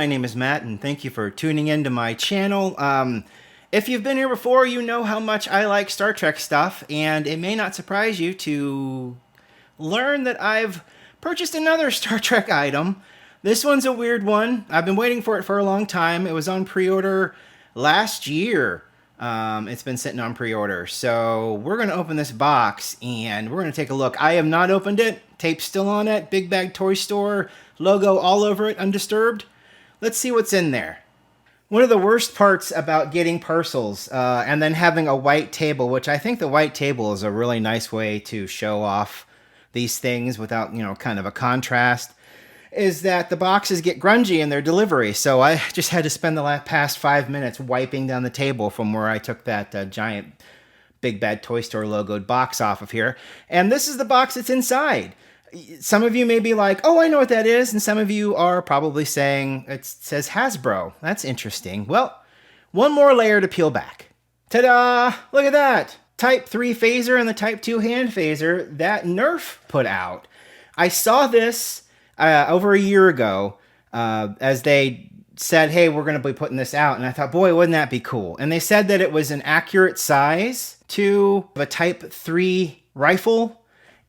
my name is Matt, and thank you for tuning in to my channel. If you've been here before, you know how much I like Star Trek stuff, and it may not surprise you to learn that I've purchased another Star Trek item. This one's a weird one. I've been waiting for it for a long time. It was on pre-order last year. It's been sitting on pre-order. So we're going to open this box, and we're going to take a look. I have not opened it. Tape's still on it. Big Bag Toy Store. Logo all over it, undisturbed. Let's see what's in there. One of the worst parts about getting parcels and then having a white table, which I think the white table is a really nice way to show off these things without, kind of a contrast, is that the boxes get grungy in their delivery. So I just had to spend the past 5 minutes wiping down the table from where I took that giant Big Bad Toy Store logoed box off of here. And this is the box that's inside. Some of you may be like, oh, I know what that is. And some of you are probably saying it says Hasbro. That's interesting. Well, one more layer to peel back. Ta-da! Look at that. Type 3 phaser and the Type 2 hand phaser that NERF put out. I saw this over a year ago as they said, hey, we're going to be putting this out. And I thought, boy, wouldn't that be cool? And they said that it was an accurate size to a Type 3 rifle.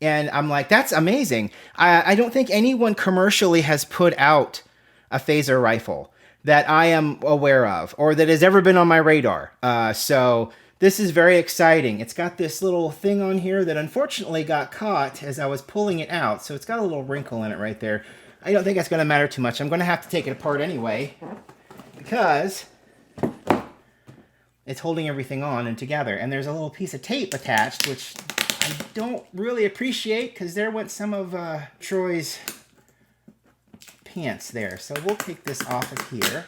And I'm like, that's amazing. I don't think anyone commercially has put out a phaser rifle that I am aware of or that has ever been on my radar. So this is very exciting. It's got this little thing on here that unfortunately got caught as I was pulling it out. So it's got a little wrinkle in it right there. I don't think that's going to matter too much. I'm going to have to take it apart anyway because it's holding everything on and together. And there's a little piece of tape attached, which I don't really appreciate because there went some of Troy's pants there. So we'll take this off of here.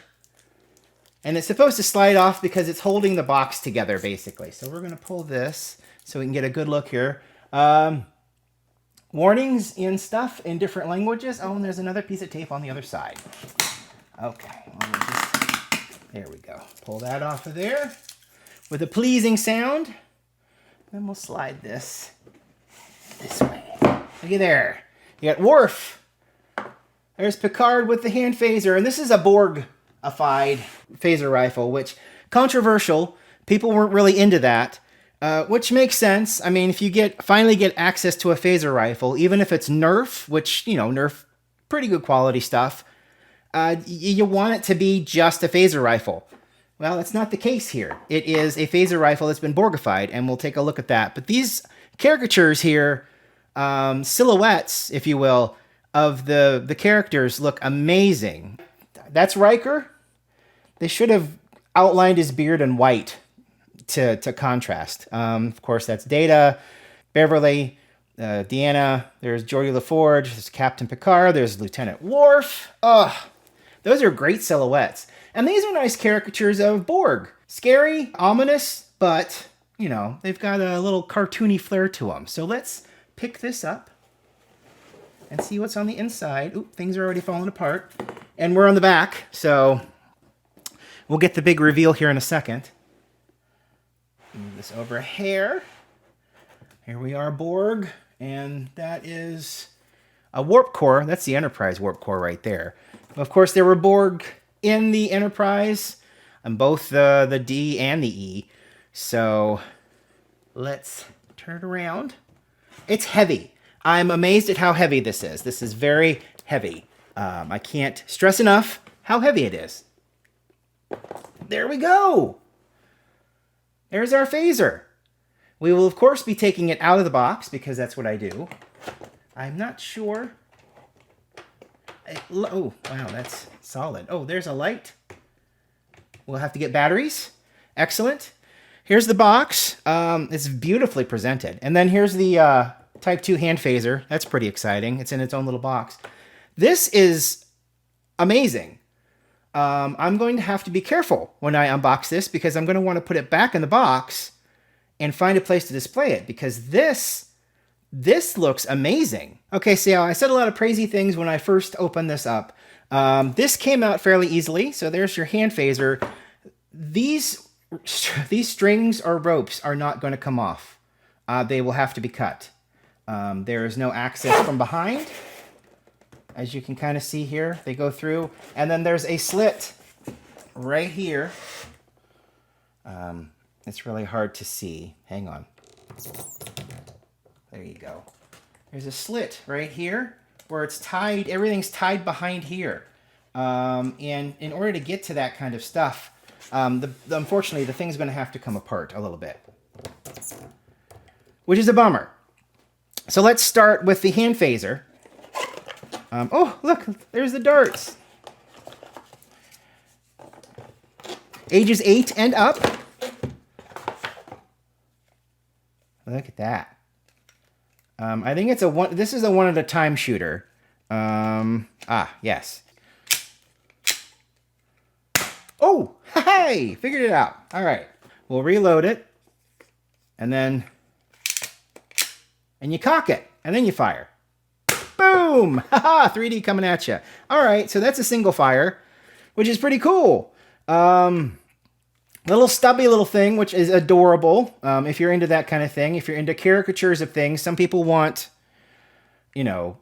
And it's supposed to slide off because it's holding the box together, basically. So we're going to pull this so we can get a good look here. Warnings and stuff in different languages. Oh, and there's another piece of tape on the other side. Okay. There we go. Pull that off of there with a pleasing sound. Then we'll slide this way. Looky there. You got Worf. There's Picard with the hand phaser. And this is a Borg-ified phaser rifle, which, controversial. People weren't really into that, which makes sense. I mean, if you finally get access to a phaser rifle, even if it's NERF, which, NERF, pretty good quality stuff, you want it to be just a phaser rifle. Well, that's not the case here. It is a phaser rifle that's been Borgified, and we'll take a look at that. But these caricatures here, silhouettes, if you will, of the characters look amazing. That's Riker. They should have outlined his beard in white to contrast. Of course, that's Data, Beverly, Deanna. There's Geordi LaForge. There's Captain Picard. There's Lieutenant Worf. Those are great silhouettes. And these are nice caricatures of Borg. Scary, ominous, but, they've got a little cartoony flair to them. So let's pick this up and see what's on the inside. Oop, things are already falling apart. And we're on the back, so we'll get the big reveal here in a second. Move this over here. Here we are, Borg. And that is a warp core. That's the Enterprise warp core right there. Of course, there were Borg in the Enterprise on both the D and the E. So let's turn it around. It's heavy. I'm amazed at how heavy this is. This is very heavy. I can't stress enough how heavy it is. There we go. There's our phaser. We will, of course, be taking it out of the box because that's what I do. I'm not sure. Oh, wow, that's solid. Oh, there's a light. We'll have to get batteries. Excellent. Here's the box. It's beautifully presented. And then here's the Type 2 hand phaser. That's pretty exciting. It's in its own little box. This is amazing. I'm going to have to be careful when I unbox this because I'm going to want to put it back in the box and find a place to display it because this looks amazing. Okay, so I said a lot of crazy things when I first opened this up. This came out fairly easily. So there's your hand phaser. These strings or ropes are not going to come off. They will have to be cut. There is no access from behind. as you can kind of see here. They go through, and then there's a slit right here. It's really hard to see. Hang on. There you go. There's a slit right here where it's tied. Everything's tied behind here. And in order to get to that kind of stuff, unfortunately, the thing's going to have to come apart a little bit, which is a bummer. So let's start with the hand phaser. Oh, look, there's the darts. Ages 8 and up. Look at that. I think it's this is a one-at-a-time shooter. Yes. Oh, hey, figured it out. All right, we'll reload it, and you cock it, and then you fire. Boom! Haha, 3D coming at you. All right, so that's a single fire, which is pretty cool. Little stubby little thing, which is adorable. If you're into that kind of thing, if you're into caricatures of things, some people want, you know,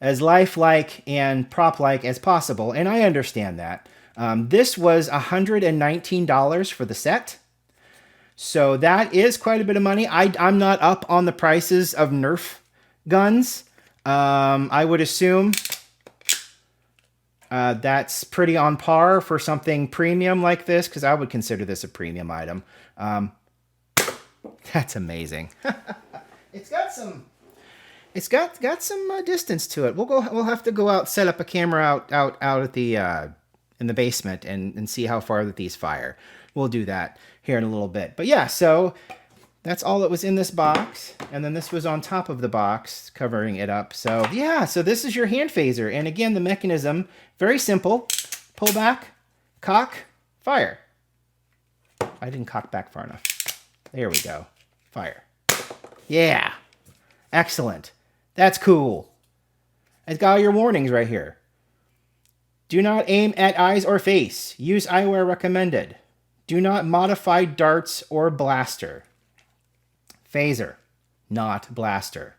as lifelike and prop-like as possible, and I understand that. This was $119 for the set. So that is quite a bit of money. I'm not up on the prices of NERF guns. I would assume that's pretty on par for something premium like this, because I would consider this a premium item. That's amazing. It's got some distance to it. We'll have to go out, set up a camera out at the in the basement and see how far that these fire. We'll do that here in a little bit. But yeah, so that's all that was in this box. And then this was on top of the box, covering it up. So yeah, so this is your hand phaser. And again, the mechanism, very simple. Pull back, cock, fire. I didn't cock back far enough. There we go. Fire. Yeah. Excellent. That's cool. It's got all your warnings right here. Do not aim at eyes or face. Use eyewear recommended. Do not modify darts or blaster. Phaser, not blaster.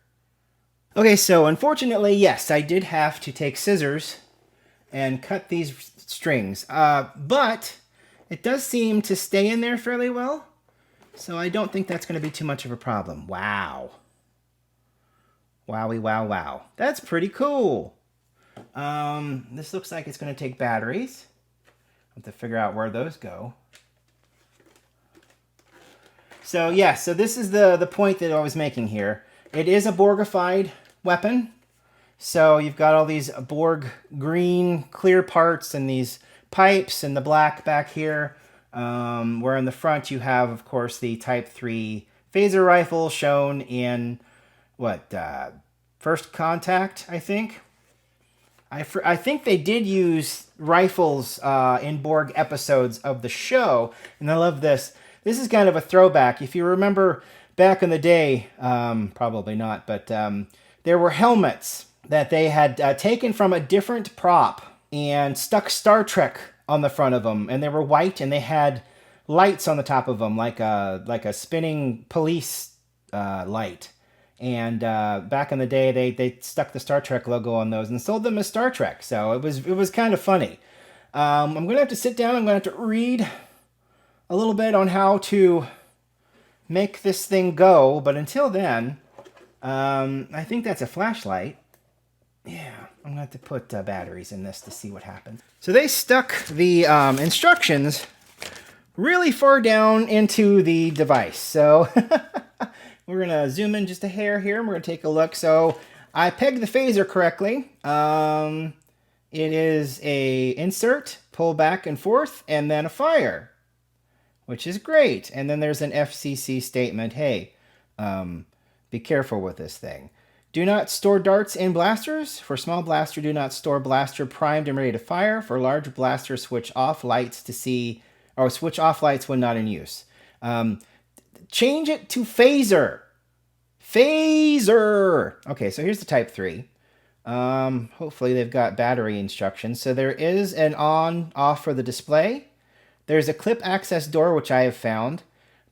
Okay, so unfortunately, yes, I did have to take scissors and cut these strings. But it does seem to stay in there fairly well. So I don't think that's going to be too much of a problem. Wow. Wowie, wow, wow. That's pretty cool. This looks like it's going to take batteries. I have to figure out where those go. So yeah, so this is the point that I was making here. It is a Borgified weapon. So you've got all these Borg green clear parts and these pipes and the black back here. Where in the front you have, of course, the Type 3 phaser rifle shown in, what, First Contact, I think? I think they did use rifles in Borg episodes of the show, and I love this. This is kind of a throwback. If you remember back in the day, probably not, but there were helmets that they had taken from a different prop and stuck Star Trek on the front of them, and they were white, and they had lights on the top of them, like a spinning police light. And back in the day, they stuck the Star Trek logo on those and sold them as Star Trek. So it was kind of funny. I'm going to have to sit down. I'm going to have to read a little bit on how to make this thing go. But until then, I think that's a flashlight. Yeah, I'm going to have to put batteries in this to see what happens. So they stuck the instructions really far down into the device. So we're going to zoom in just a hair here, and we're going to take a look. So I pegged the phaser correctly. It is a insert, pull back and forth, and then a fire, which is great. And then there's an FCC statement. Hey, be careful with this thing. Do not store darts in blasters. For small blaster, do not store blaster primed and ready to fire. For large blaster, switch off lights to see, or switch off lights when not in use. Change it to phaser. Phaser. Okay, so here's the Type 3. Hopefully they've got battery instructions. So there is an on-off for the display. There's a clip access door, which I have found.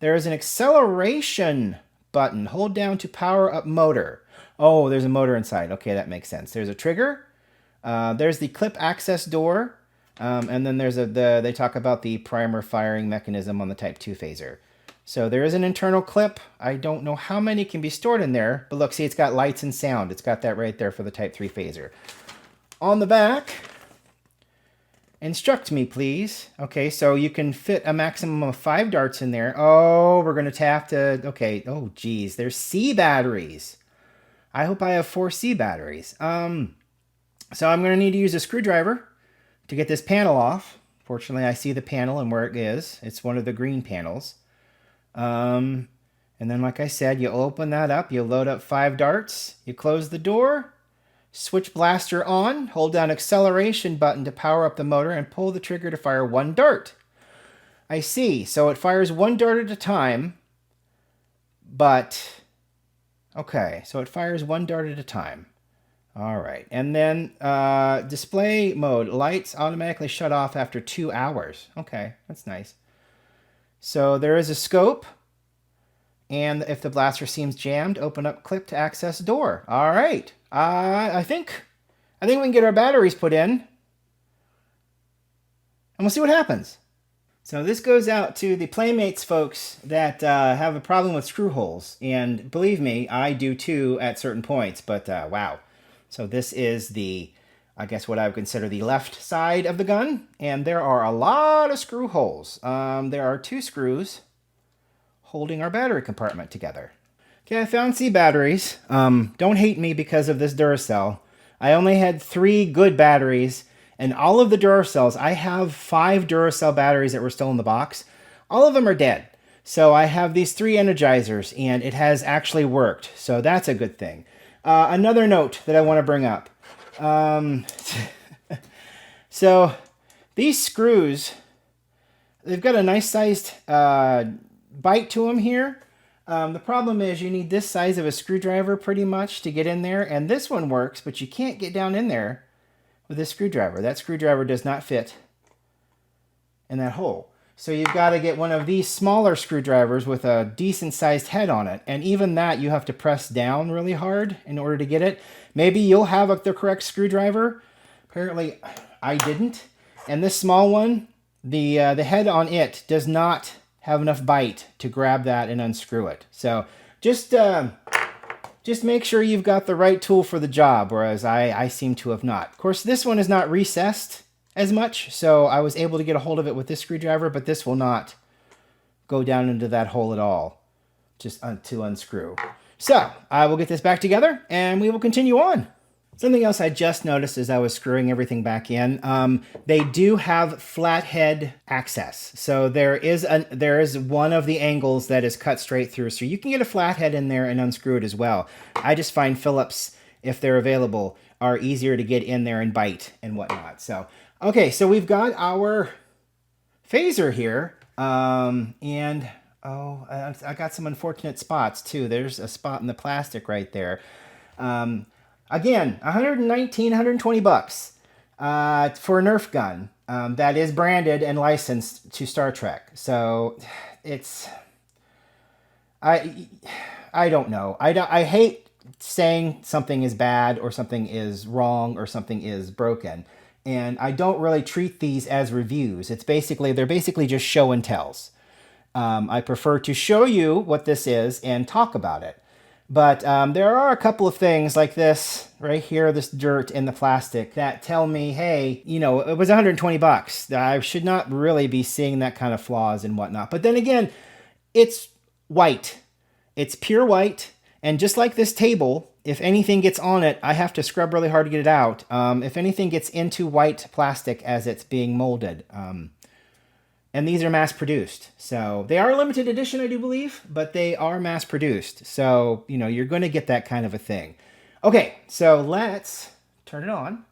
There is an acceleration button. Hold down to power up motor. Oh, there's a motor inside. Okay, that makes sense. There's a trigger. There's the clip access door, and then there's they talk about the primer firing mechanism on the Type 2 phaser. So there is an internal clip. I don't know how many can be stored in there, but look, see, it's got lights and sound. It's got that right there for the Type 3 phaser. On the back, instruct me, please. Okay, so you can fit a maximum of 5 darts in there. Oh, we're going to have to, okay, oh, geez, there's C batteries. I hope I have 4 C batteries. So I'm going to need to use a screwdriver to get this panel off. Fortunately, I see the panel and where it is. It's one of the green panels. And then, like I said, you open that up, you load up 5 darts, you close the door, switch blaster on, hold down acceleration button to power up the motor, and pull the trigger to fire 1 dart. I see. So it fires 1 dart at a time, but... okay, so it fires 1 dart at a time. All right, and then display mode. Lights automatically shut off after 2 hours. Okay, that's nice. So there is a scope, and if the blaster seems jammed, open up clip to access door. All right, I think we can get our batteries put in, and we'll see what happens. So this goes out to the Playmates folks that have a problem with screw holes, and believe me, I do too at certain points. But wow, so this is the, I guess what I would consider the left side of the gun, and there are a lot of screw holes. There are 2 screws holding our battery compartment together. Okay, I found C batteries. Don't hate me because of this Duracell. I only had 3 good batteries, and all of the Duracells, I have 5 Duracell batteries that were still in the box. All of them are dead. So I have these 3 energizers, and it has actually worked. So that's a good thing. Another note that I want to bring up. So these screws, they've got a nice sized bite to them here. The problem is you need this size of a screwdriver pretty much to get in there, and this one works, but you can't get down in there with this screwdriver. That screwdriver does not fit in that hole. So you've got to get one of these smaller screwdrivers with a decent sized head on it. And even that you have to press down really hard in order to get it. Maybe you'll have the correct screwdriver. Apparently I didn't. And this small one, the head on it does not have enough bite to grab that and unscrew it. So just make sure you've got the right tool for the job, whereas I seem to have not. Of course, this one is not recessed as much, so I was able to get a hold of it with this screwdriver, but this will not go down into that hole at all, just to unscrew. So I will get this back together, and we will continue on. Something else I just noticed as I was screwing everything back in, they do have flathead access. So there is one of the angles that is cut straight through, so you can get a flathead in there and unscrew it as well. I just find Phillips, if they're available, are easier to get in there and bite and whatnot. So, okay, so we've got our phaser here, and oh, I got some unfortunate spots too. There's a spot in the plastic right there. Again, 119, 120 bucks for a Nerf gun that is branded and licensed to Star Trek. So it's, I don't know. I hate saying something is bad or something is wrong or something is broken. And I don't really treat these as reviews. They're basically just show and tells. I prefer to show you what this is and talk about it. But there are a couple of things like this right here, this dirt in the plastic, that tell me, hey, you know, it was 120 bucks. I should not really be seeing that kind of flaws and whatnot. But then again, it's white. It's pure white. And just like this table, if anything gets on it, I have to scrub really hard to get it out. If anything gets into white plastic as it's being molded. And these are mass produced. So they are limited edition, I do believe, but they are mass produced. So, you know, you're going to get that kind of a thing. Okay, so let's turn it on.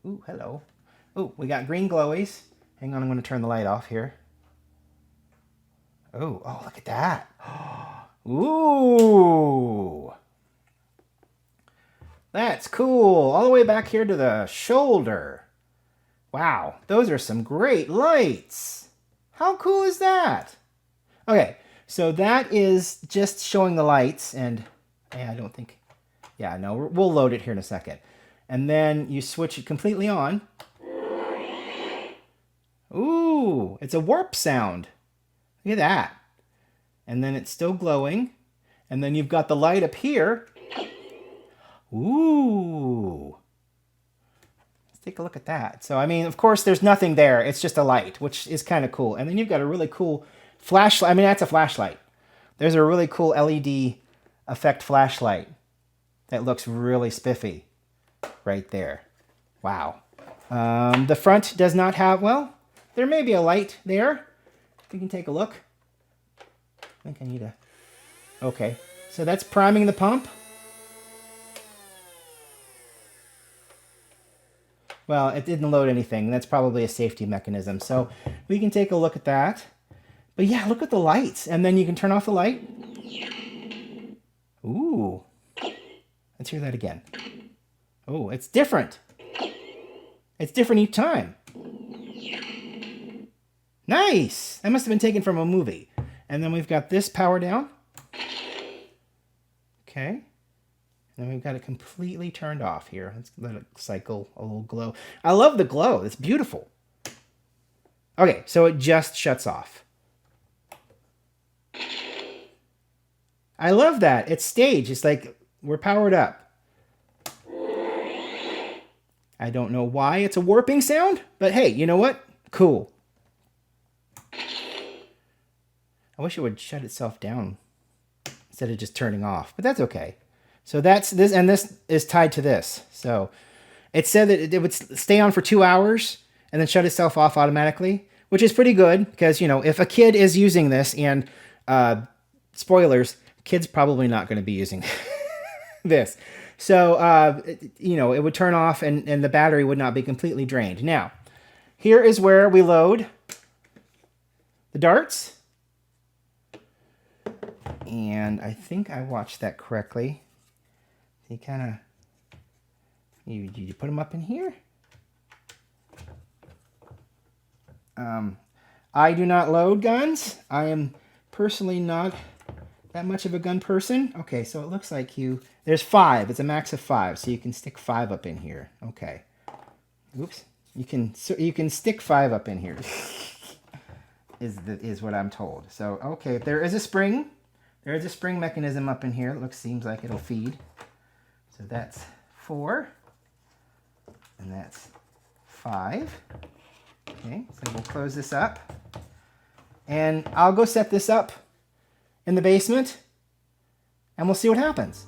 Ooh, hello. Ooh, we got green glowies. Hang on, I'm going to turn the light off here. Oh, look at that. Ooh. That's cool. All the way back here to the shoulder. Wow, those are some great lights. How cool is that? Okay, so that is just showing the lights, and yeah, I don't think Yeah, no, we'll load it here in a second. And then you switch it completely on. Ooh, it's a warp sound. Look at that. And then it's still glowing. And then you've got the light up here. Ooh. Let's take a look at that. So, I mean, of course, there's nothing there. It's just a light, which is kind of cool. And then you've got a really cool flashlight. I mean, that's a flashlight. There's a really cool LED effect flashlight that looks really spiffy right there. Wow. The front does not have, well, there may be a light there. We can take a look. I think I need a... Okay, so that's priming the pump. Well, it didn't load anything. That's probably a safety mechanism. So we can take a look at that. But yeah, look at the lights. And then you can turn off the light. Ooh. Let's hear that again. Oh, it's different. It's different each time. Nice! That must have been taken from a movie. And then we've got this power down. Okay. And then we've got it completely turned off here. Let's let it cycle a little glow. I love the glow. It's beautiful. Okay, so it just shuts off. I love that. It's staged. It's like we're powered up. I don't know why it's a warping sound, but hey, you know what? Cool. I wish it would shut itself down instead of just turning off, but that's okay. So that's this, and this is tied to this. So it said that it would stay on for 2 hours and then shut itself off automatically, which is pretty good because, you know, if a kid is using this, and spoilers, kid's probably not going to be using this. So, you know, it would turn off and the battery would not be completely drained. Now, here is where we load the darts. And I think I watched that correctly. You kind of, you put them up in here. I do not load guns. I am personally not that much of a gun person. Okay, so it looks like there's 5. It's a max of 5, so you can stick 5 up in here. Okay. Oops. You can stick 5 up in here. is what I'm told. So okay, there is a spring. There is a spring mechanism up in here. It seems like it'll feed. So that's 4. And that's 5. Okay, so we'll close this up. And I'll go set this up in the basement, and we'll see what happens.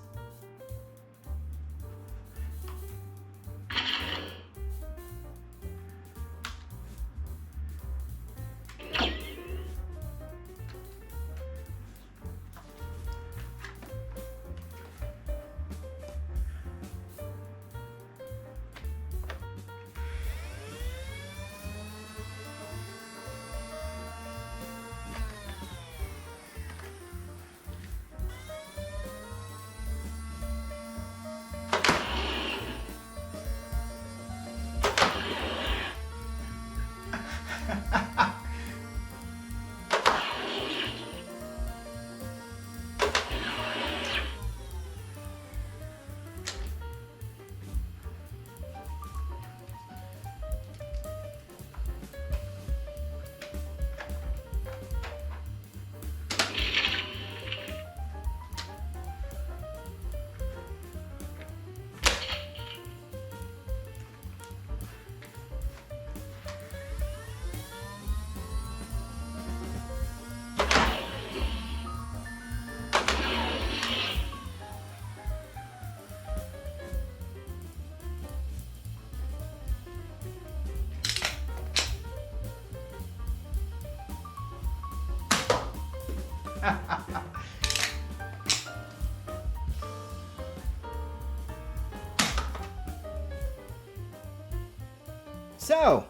So,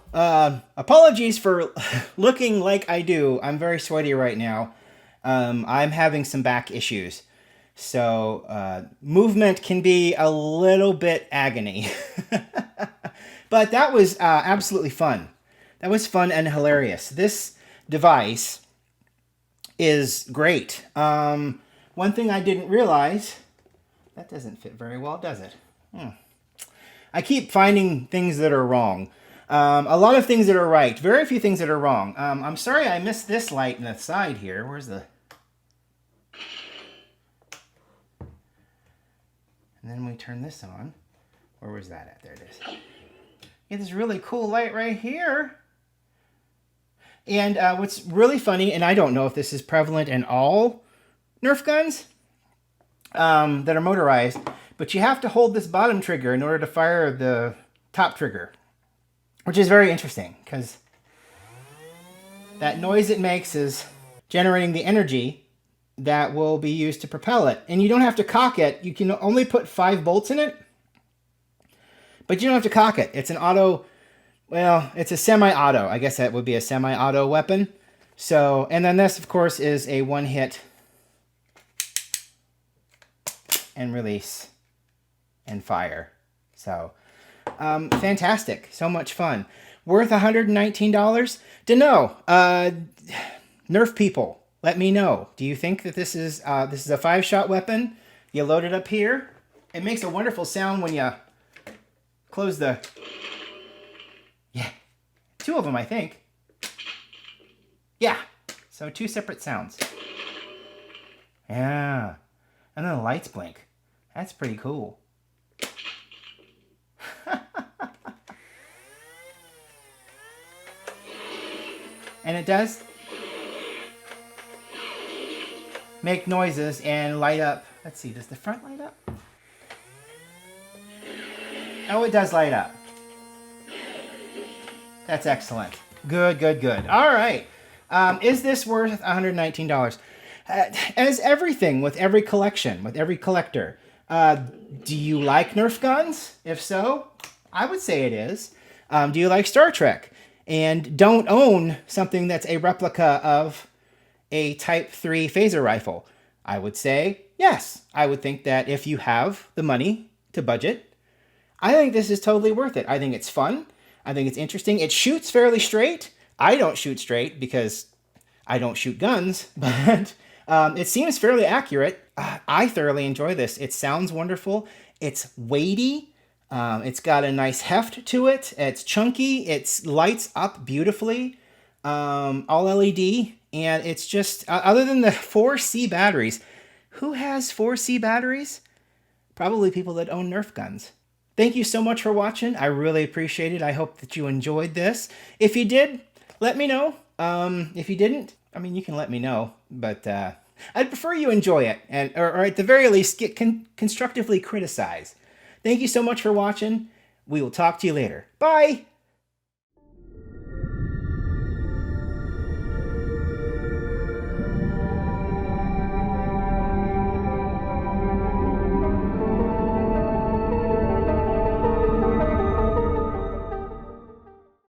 apologies for looking like I do. I'm very sweaty right now. I'm having some back issues. So, movement can be a little bit agony. But that was absolutely fun. That was fun and hilarious. This device is great. One thing I didn't realize That doesn't fit very well, does it? I keep finding things that are wrong. A lot of things that are right. Very few things that are wrong. I'm sorry I missed this light in the side here. Where's the... And then we turn this on. Where was that at? There it is. Get this really cool light right here. And what's really funny, and I don't know if this is prevalent in all Nerf guns that are motorized, but you have to hold this bottom trigger in order to fire the top trigger, which is very interesting because that noise it makes is generating the energy that will be used to propel it. And you don't have to cock it. You can only put 5 bolts in it, but you don't have to cock it. It's an auto, well, it's a semi-auto. I guess that would be a semi-auto weapon. So, and then this, of course, is a one-hit and release and fire. So, fantastic. So much fun. Worth $119? Dunno. Nerf people, let me know. Do you think that this is a 5-shot weapon? You load it up here. It makes a wonderful sound when you close the... Yeah. 2 of them, I think. Yeah. So 2 separate sounds. Yeah. And then the lights blink. That's pretty cool. And it does make noises and light up. Let's see, does the front light up? Oh, it does light up. That's excellent. Good, good, good. All right. Is this worth $119? As everything with every collection, with every collector, do you like Nerf guns? If so, I would say it is. Do you like Star Trek? And don't own something that's a replica of a Type 3 phaser rifle? I would say yes. I would think that if you have the money to budget, I think this is totally worth it. I think it's fun. I think it's interesting. It shoots fairly straight. I don't shoot straight because I don't shoot guns, but it seems fairly accurate. I thoroughly enjoy this. It sounds wonderful. It's weighty. It's got a nice heft to it. It's chunky. It lights up beautifully. All LED. And it's just, other than the 4C batteries, who has 4C batteries? Probably people that own Nerf guns. Thank you so much for watching. I really appreciate it. I hope that you enjoyed this. If you did, let me know. If you didn't, I mean, you can let me know. But I'd prefer you enjoy it. Or at the very least, get constructively criticized. Thank you so much for watching. We will talk to you later. Bye!